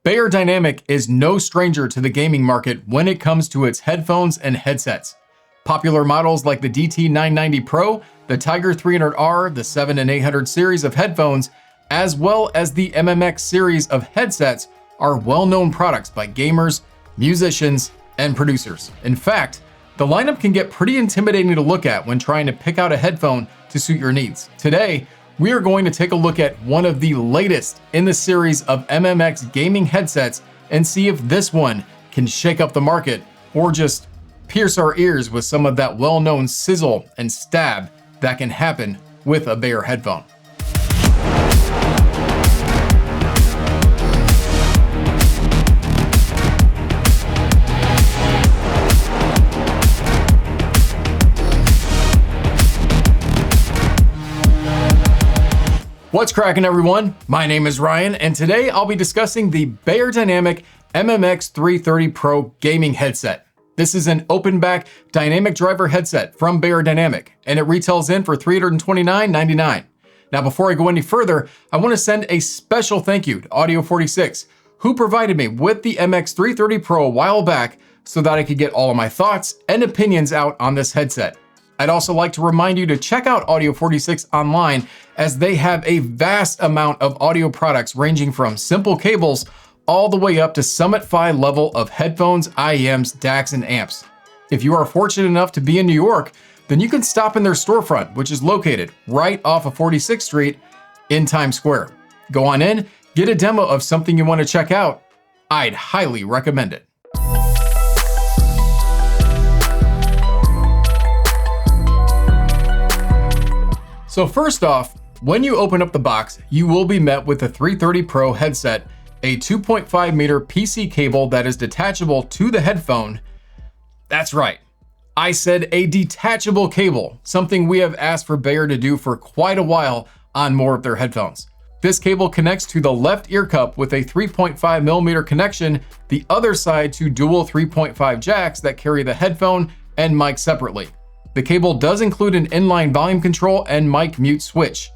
Beyerdynamic is no stranger to the gaming market when it comes to its headphones and headsets. Popular models like the DT990 Pro, the Tiger 300R, the 7 and 800 series of headphones, as well as the MMX series of headsets are well-known products by gamers, musicians, and producers. In fact, the lineup can get pretty intimidating to look at when trying to pick out a headphone to suit your needs. Today, we are going to take a look at one of the latest in the series of MMX gaming headsets and see if this one can shake up the market or just pierce our ears with some of that well-known sizzle and stab that can happen with a Beyer headphone. What's cracking, everyone? My name is Ryan, and today I'll be discussing the Beyerdynamic MMX 330 Pro gaming headset. This is an open back dynamic driver headset from Beyerdynamic, and it retails in for $329.99. Now, before I go any further, I want to send a special thank you to Audio46, who provided me with the MX 330 Pro a while back so that I could get all of my thoughts and opinions out on this headset. I'd also like to remind you to check out Audio46 online, as they have a vast amount of audio products ranging from simple cables all the way up to Summit Phi level of headphones, IEMs, DACs, and amps. If you are fortunate enough to be in New York, then you can stop in their storefront, which is located right off of 46th Street in Times Square. Go on in, get a demo of something you want to check out. I'd highly recommend it. So first off, when you open up the box, you will be met with the 330 Pro headset, a 2.5 meter PC cable that is detachable to the headphone. That's right, I said a detachable cable, something we have asked for Beyer to do for quite a while on more of their headphones. This cable connects to the left ear cup with a 3.5 millimeter connection, the other side to dual 3.5 jacks that carry the headphone and mic separately. The cable does include an inline volume control and mic mute switch.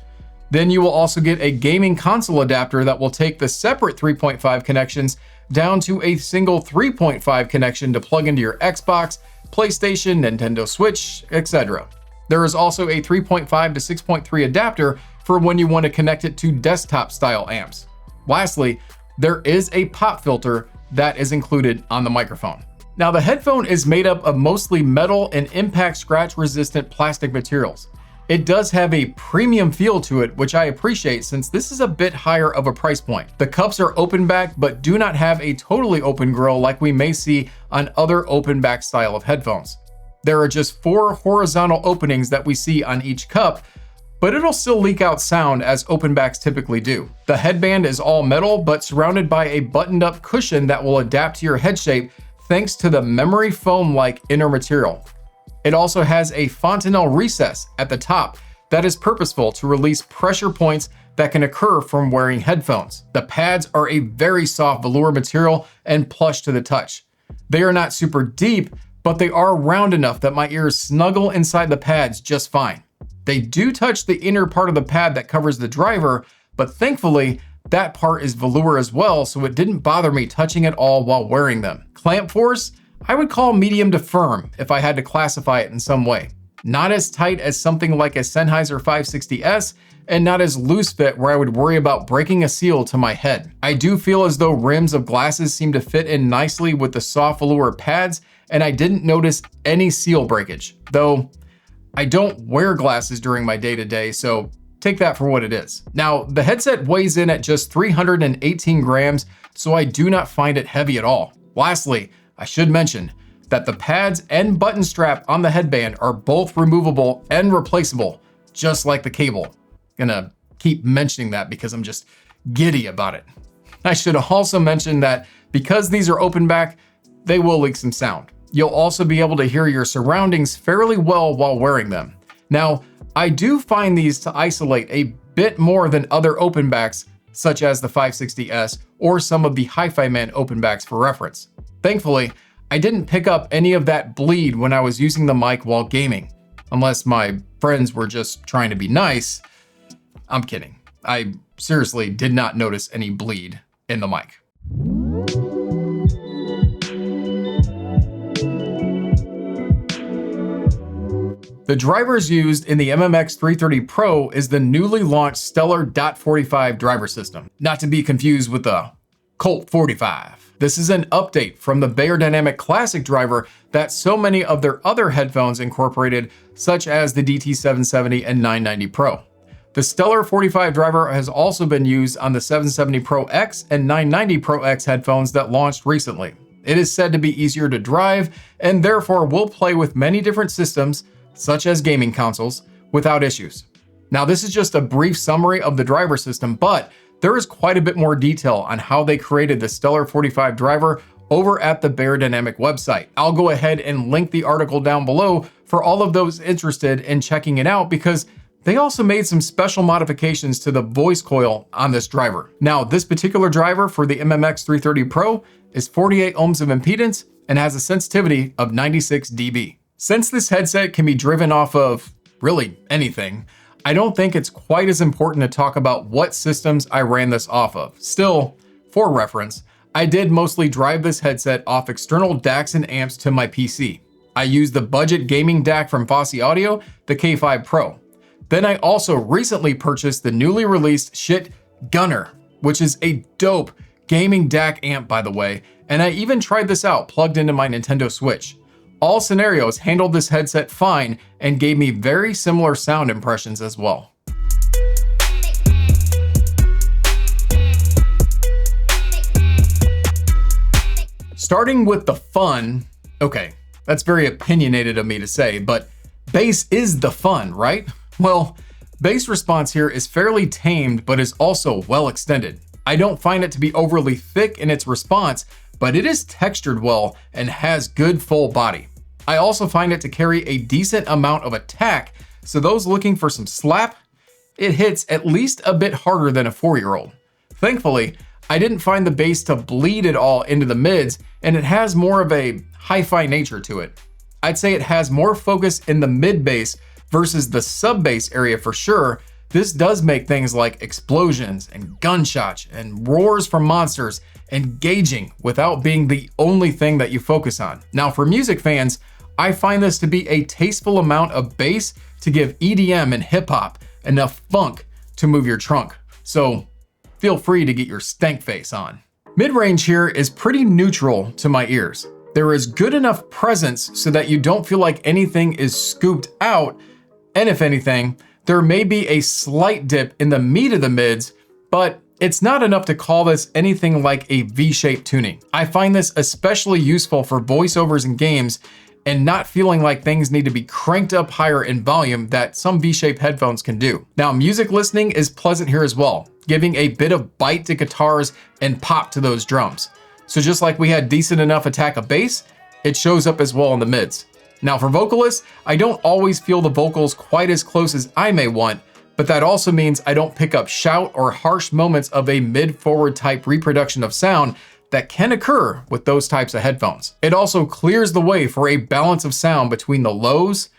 Then you will also get a gaming console adapter that will take the separate 3.5 connections down to a single 3.5 connection to plug into your Xbox, PlayStation, Nintendo Switch, etc. There is also a 3.5 to 6.3 adapter for when you want to connect it to desktop style amps. Lastly, there is a pop filter that is included on the microphone. Now, the headphone is made up of mostly metal and impact scratch resistant plastic materials. It does have a premium feel to it, which I appreciate since this is a bit higher of a price point. The cups are open back, but do not have a totally open grill like we may see on other open back style of headphones. There are just 4 horizontal openings that we see on each cup, but it'll still leak out sound as open backs typically do. The headband is all metal, but surrounded by a buttoned up cushion that will adapt to your head shape thanks to the memory foam-like inner material. It also has a fontanelle recess at the top that is purposeful to release pressure points that can occur from wearing headphones. The pads are a very soft velour material and plush to the touch. They are not super deep, but they are round enough that my ears snuggle inside the pads just fine. They do touch the inner part of the pad that covers the driver, but thankfully, that part is velour as well, so it didn't bother me touching at all while wearing them. Clamp force, I would call medium to firm if I had to classify it in some way. Not as tight as something like a Sennheiser 560S, and not as loose fit where I would worry about breaking a seal to my head. I do feel as though rims of glasses seem to fit in nicely with the soft velour pads, and I didn't notice any seal breakage. Though, I don't wear glasses during my day-to-day, so take that for what it is. Now, the headset weighs in at just 318 grams, so I do not find it heavy at all. Lastly, I should mention that the pads and button strap on the headband are both removable and replaceable, just like the cable. Gonna keep mentioning that because I'm just giddy about it. I should also mention that because these are open back, they will leak some sound. You'll also be able to hear your surroundings fairly well while wearing them. Now, I do find these to isolate a bit more than other open backs, such as the 560S or some of the Hi-Fi Man open backs for reference. Thankfully, I didn't pick up any of that bleed when I was using the mic while gaming, unless my friends were just trying to be nice. I'm kidding. I seriously did not notice any bleed in the mic. The drivers used in the MMX 330 Pro is the newly launched Stellar .45 driver system, not to be confused with the Colt 45. This is an update from the Beyerdynamic Classic driver that so many of their other headphones incorporated, such as the DT770 and 990 Pro. The Stellar 45 driver has also been used on the 770 Pro X and 990 Pro X headphones that launched recently. It is said to be easier to drive and therefore will play with many different systems, such as gaming consoles, without issues. Now, this is just a brief summary of the driver system, but there is quite a bit more detail on how they created the Stellar 45 driver over at the Beyerdynamic website. I'll go ahead and link the article down below for all of those interested in checking it out, because they also made some special modifications to the voice coil on this driver. Now, this particular driver for the MMX 330 Pro is 48 ohms of impedance and has a sensitivity of 96 dB. Since this headset can be driven off of really anything, I don't think it's quite as important to talk about what systems I ran this off of. Still, for reference, I did mostly drive this headset off external DACs and amps to my PC. I used the budget gaming DAC from Fosse Audio, the K5 Pro. Then I also recently purchased the newly released Schiit Gunnr, which is a dope gaming DAC amp, by the way, and I even tried this out plugged into my Nintendo Switch. All scenarios handled this headset fine and gave me very similar sound impressions as well. Starting with the fun, okay, that's very opinionated of me to say, but bass is the fun, right? Well, bass response here is fairly tamed, but is also well extended. I don't find it to be overly thick in its response, but it is textured well and has good full body. I also find it to carry a decent amount of attack, so those looking for some slap, it hits at least a bit harder than a 4-year-old. Thankfully, I didn't find the bass to bleed at all into the mids, and it has more of a hi-fi nature to it. I'd say it has more focus in the mid bass versus the sub bass area for sure. This does make things like explosions and gunshots and roars from monsters engaging without being the only thing that you focus on. Now, for music fans, I find this to be a tasteful amount of bass to give EDM and hip hop enough funk to move your trunk. So feel free to get your stank face on. Mid-range here is pretty neutral to my ears. There is good enough presence so that you don't feel like anything is scooped out, and if anything, there may be a slight dip in the meat of the mids, but it's not enough to call this anything like a V-shaped tuning. I find this especially useful for voiceovers and games and not feeling like things need to be cranked up higher in volume that some V-shaped headphones can do. Now, music listening is pleasant here as well, giving a bit of bite to guitars and pop to those drums. So just like we had decent enough attack of bass, it shows up as well in the mids. Now for vocalists, I don't always feel the vocals quite as close as I may want, but that also means I don't pick up shout or harsh moments of a mid-forward type reproduction of sound that can occur with those types of headphones. It also clears the way for a balance of sound between the lows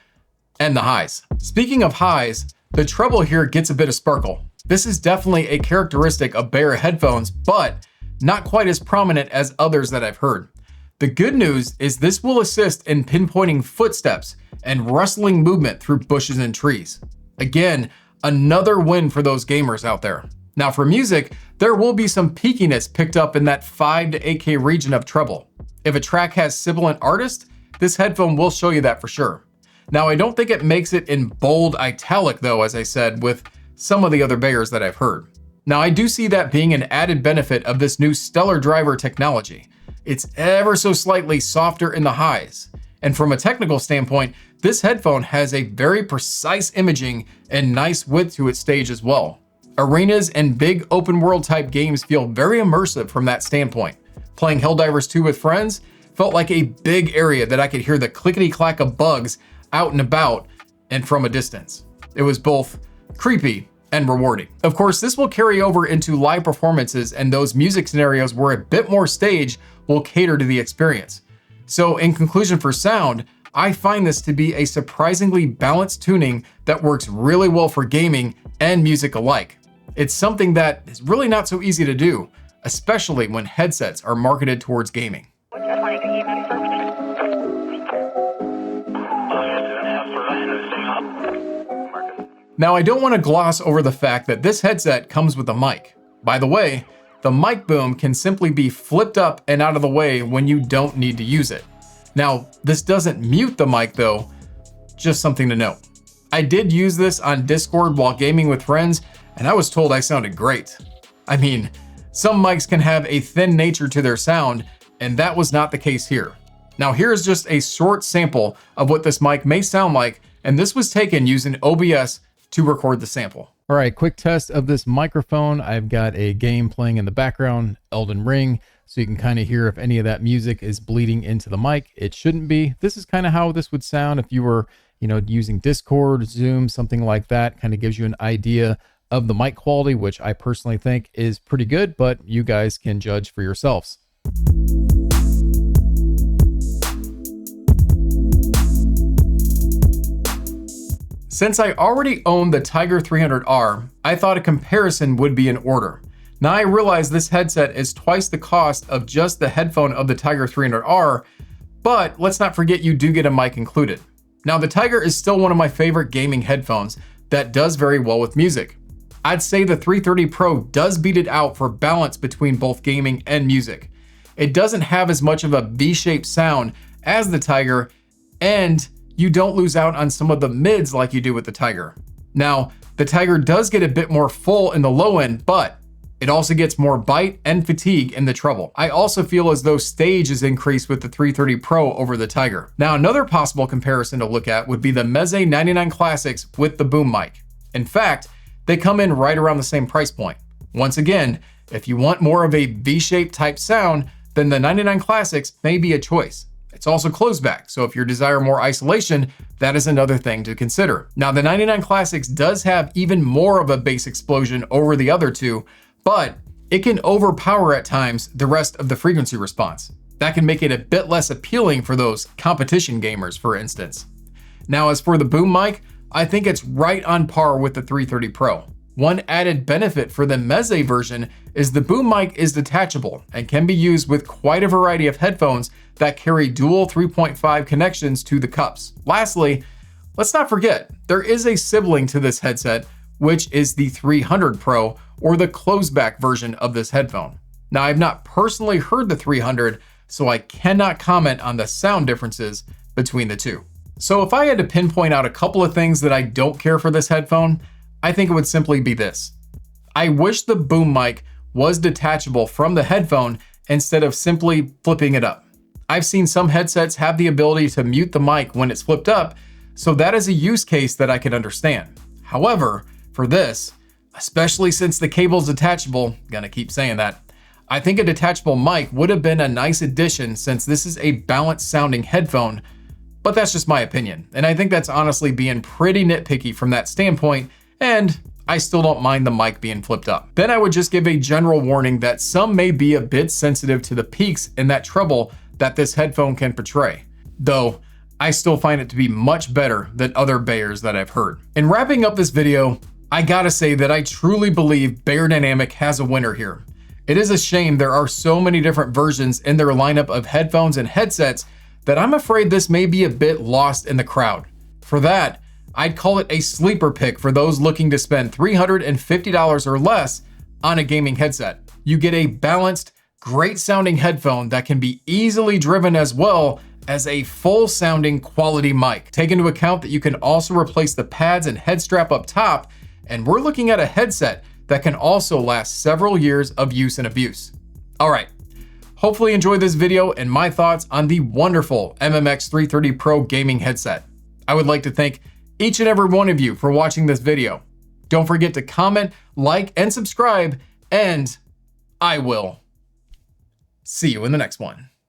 and the highs. Speaking of highs, the treble here gets a bit of sparkle. This is definitely a characteristic of Beyer headphones, but not quite as prominent as others that I've heard. The good news is this will assist in pinpointing footsteps and rustling movement through bushes and trees. Again, another win for those gamers out there. Now for music, there will be some peakiness picked up in that 5 to 8K region of treble. If a track has sibilant artist, this headphone will show you that for sure. Now I don't think it makes it in bold italic though, as I said, with some of the other Beyers that I've heard. Now I do see that being an added benefit of this new Stellar driver technology. It's ever so slightly softer in the highs. And from a technical standpoint, this headphone has a very precise imaging and nice width to its stage as well. Arenas and big open world type games feel very immersive from that standpoint. Playing Helldivers 2 with friends felt like a big area that I could hear the clickety-clack of bugs out and about and from a distance. It was both creepy and rewarding. Of course, this will carry over into live performances and those music scenarios where a bit more stage will cater to the experience. So in conclusion for sound, I find this to be a surprisingly balanced tuning that works really well for gaming and music alike. It's something that is really not so easy to do, especially when headsets are marketed towards gaming. Now, I don't want to gloss over the fact that this headset comes with a mic. By the way, the mic boom can simply be flipped up and out of the way when you don't need to use it. Now, this doesn't mute the mic though, just something to note. I did use this on Discord while gaming with friends, and I was told I sounded great. I mean, some mics can have a thin nature to their sound, and that was not the case here. Now, here's just a short sample of what this mic may sound like, and this was taken using OBS to record the sample. All right, quick test of this microphone. I've got a game playing in the background, Elden Ring, so you can kind of hear if any of that music is bleeding into the mic. It shouldn't be. This is kind of how this would sound if you were, using Discord, Zoom, something like that. Kind of gives you an idea of the mic quality, which I personally think is pretty good, but you guys can judge for yourselves. Since I already own the Tiger 300R, I thought a comparison would be in order. Now I realize this headset is twice the cost of just the headphone of the Tiger 300R, but let's not forget you do get a mic included. Now the Tiger is still one of my favorite gaming headphones that does very well with music. I'd say the 330 Pro does beat it out for balance between both gaming and music. It doesn't have as much of a V-shaped sound as the Tiger, and you don't lose out on some of the mids like you do with the Tiger. Now, the Tiger does get a bit more full in the low end, but it also gets more bite and fatigue in the treble. I also feel as though stage is increased with the 330 Pro over the Tiger. Now, another possible comparison to look at would be the Meze 99 Classics with the boom mic. In fact, they come in right around the same price point. Once again, if you want more of a V-shaped type sound, then the 99 Classics may be a choice. It's also closed back, so if you desire more isolation, that is another thing to consider. Now, the 99 Classics does have even more of a bass explosion over the other two, but it can overpower at times the rest of the frequency response. That can make it a bit less appealing for those competition gamers, for instance. Now, as for the boom mic, I think it's right on par with the 330 Pro. One added benefit for the Meze version is the boom mic is detachable and can be used with quite a variety of headphones that carry dual 3.5 connections to the cups. Lastly, let's not forget, there is a sibling to this headset, which is the 300 Pro, or the closed back version of this headphone. Now, I've not personally heard the 300, so I cannot comment on the sound differences between the two. So if I had to pinpoint out a couple of things that I don't care for this headphone, I think it would simply be this. I wish the boom mic was detachable from the headphone instead of simply flipping it up. I've seen some headsets have the ability to mute the mic when it's flipped up, so that is a use case that I can understand. However, for this, especially since the cable's detachable, gonna keep saying that, I think a detachable mic would have been a nice addition since this is a balanced sounding headphone, but that's just my opinion. And I think that's honestly being pretty nitpicky from that standpoint, and I still don't mind the mic being flipped up. Then I would just give a general warning that some may be a bit sensitive to the peaks in that treble that this headphone can portray, though I still find it to be much better than other Beyers that I've heard. In wrapping up this video, I gotta say that I truly believe Beyerdynamic has a winner here. It is a shame there are so many different versions in their lineup of headphones and headsets that I'm afraid this may be a bit lost in the crowd. For that, I'd call it a sleeper pick for those looking to spend $350 or less on a gaming headset. You get a balanced, great sounding headphone that can be easily driven as well as a full sounding quality mic. Take into account that you can also replace the pads and head strap up top, and we're looking at a headset that can also last several years of use and abuse. All right, hopefully you enjoyed this video and my thoughts on the wonderful MMX 330 Pro gaming headset. I would like to thank each and every one of you for watching this video. Don't forget to comment, like, and subscribe, and I will see you in the next one.